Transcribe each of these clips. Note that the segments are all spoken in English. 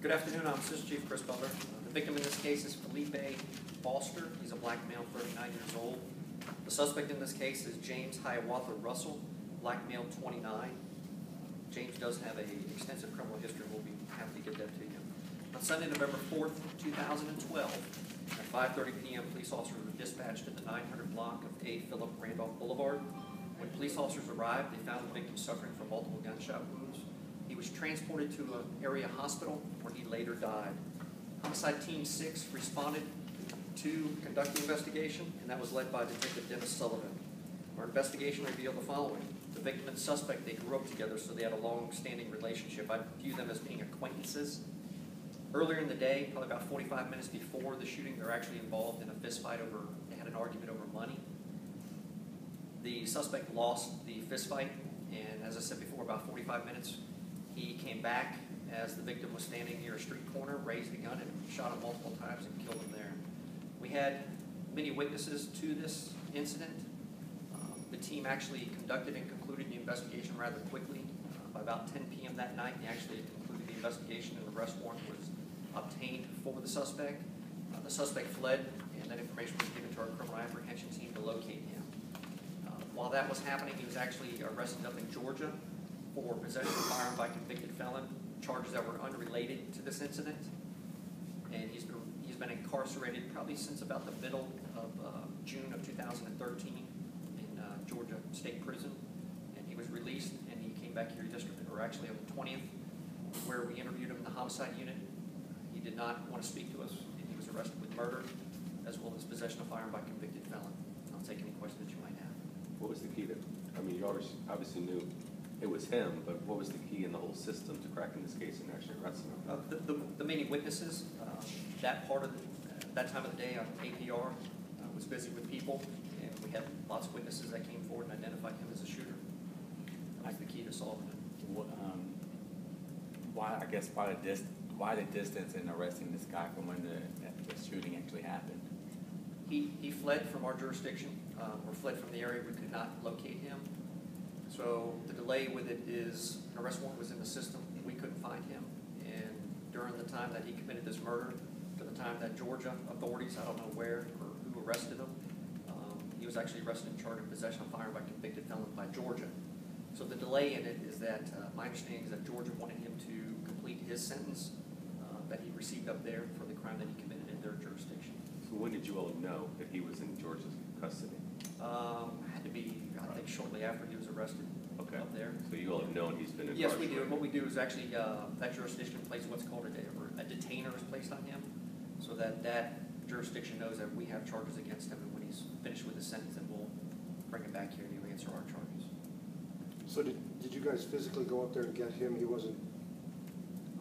Good afternoon, I'm Assistant Chief Chris Butler. The victim in this case is Felipe Foster. He's a black male, 39 years old. The suspect in this case is James Hiawatha Russell, black male, 29. James does have an extensive criminal history. We'll be happy to get that to you. On Sunday, November 4th, 2012, at 5:30 p.m., police officers were dispatched at the 900 block of A. Philip Randolph Boulevard. When police officers arrived, they found the victim suffering from multiple gunshot wounds. He was transported to an area hospital where he later died. Homicide Team 6 responded to conduct the investigation, and that was led by Detective Dennis Sullivan. Our investigation revealed the following. The victim and suspect, they grew up together, so they had a long-standing relationship. I view them as being acquaintances. Earlier in the day, probably about 45 minutes before the shooting, they're actually involved in a fist fight over, they had an argument over money. The suspect lost the fist fight, and as I said before, about 45 minutes, he came back as the victim was standing near a street corner, raised a gun, and shot him multiple times and killed him there. We had many witnesses to this incident. The team actually conducted and concluded the investigation rather quickly. By about 10 p.m. that night, they actually concluded the investigation, and the arrest warrant was obtained for the suspect. The suspect fled, and that information was given to our criminal apprehension team to locate him. While that was happening, he was actually arrested up in Georgia for possession of a firearm by convicted felon, charges that were unrelated to this incident. And he's been incarcerated probably since about the middle of June of 2013 in Georgia State Prison. And he was released, and he came back here actually on the 20th, where we interviewed him in the homicide unit. He did not want to speak to us, and he was arrested with murder, as well as possession of firearm by convicted felon. I'll take any questions that you might have. What was the key to, I mean, you obviously knew it was him, but what was the key in the whole system to cracking this case and actually arresting him? The many witnesses, that part of that time of the day, APR was busy with people, and we had lots of witnesses that came forward and identified him as a shooter. That's the key to solving it. Why the distance in arresting this guy from when the shooting actually happened? He fled from our jurisdiction, or fled from the area. We could not locate him. So the delay with it is an arrest warrant was in the system. We couldn't find him. And during the time that he committed this murder, to the time that Georgia authorities, I don't know where or who arrested him, he was actually arrested and charged with possession of firearm by convicted felon by Georgia. So the delay in it is that my understanding is that Georgia wanted him to complete his sentence that he received up there for the crime that he committed in their jurisdiction. So when did you all know that he was in Georgia's custody? Had to be, I think, shortly after he was arrested up there. So you all have known he's been Yes, incarcerated? we do. And what we do is actually that jurisdiction places what's called a detainer is placed on him, so that jurisdiction knows that we have charges against him, and when he's finished with his sentence, then we'll bring him back here and he'll answer our charges. So did you guys physically go up there and get him? He wasn't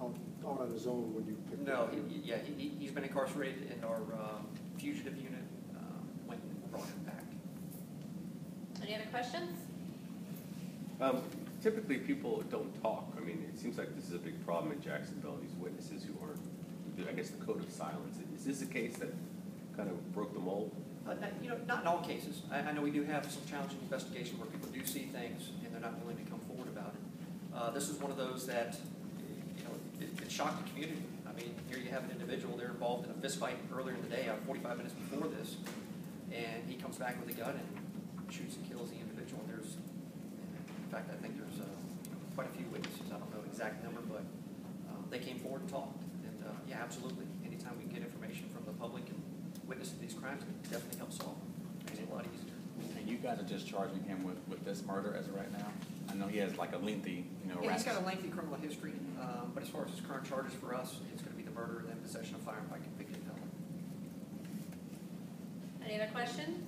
out on his own when you picked him up? No, he's been incarcerated, and our fugitive unit went and brought him back. Any other questions? Typically, people don't talk. I mean, it seems like this is a big problem in Jacksonville, these witnesses who aren't, I guess, the code of silence. Is this a case that kind of broke the mold? Not in all cases. I know we do have some challenging investigation where people do see things and they're not willing to come forward about it. This is one of those that, it shocked the community. I mean, here you have an individual, they're involved in a fist fight earlier in the day, 45 minutes before this, and he comes back with a gun and shoots and kills the individual. In fact, I think there's quite a few witnesses. I don't know the exact number, but they came forward and talked. And yeah, absolutely. Anytime we can get information from the public and witness these crimes, it definitely helps solve them. Makes it a lot easier. And you guys are just charging him with this murder as of right now? I know he has like a lengthy, Yeah, he's got a lengthy criminal history, but as far as his current charges for us, it's going to be the murder and then possession of firearm by convicted felon. Any other questions?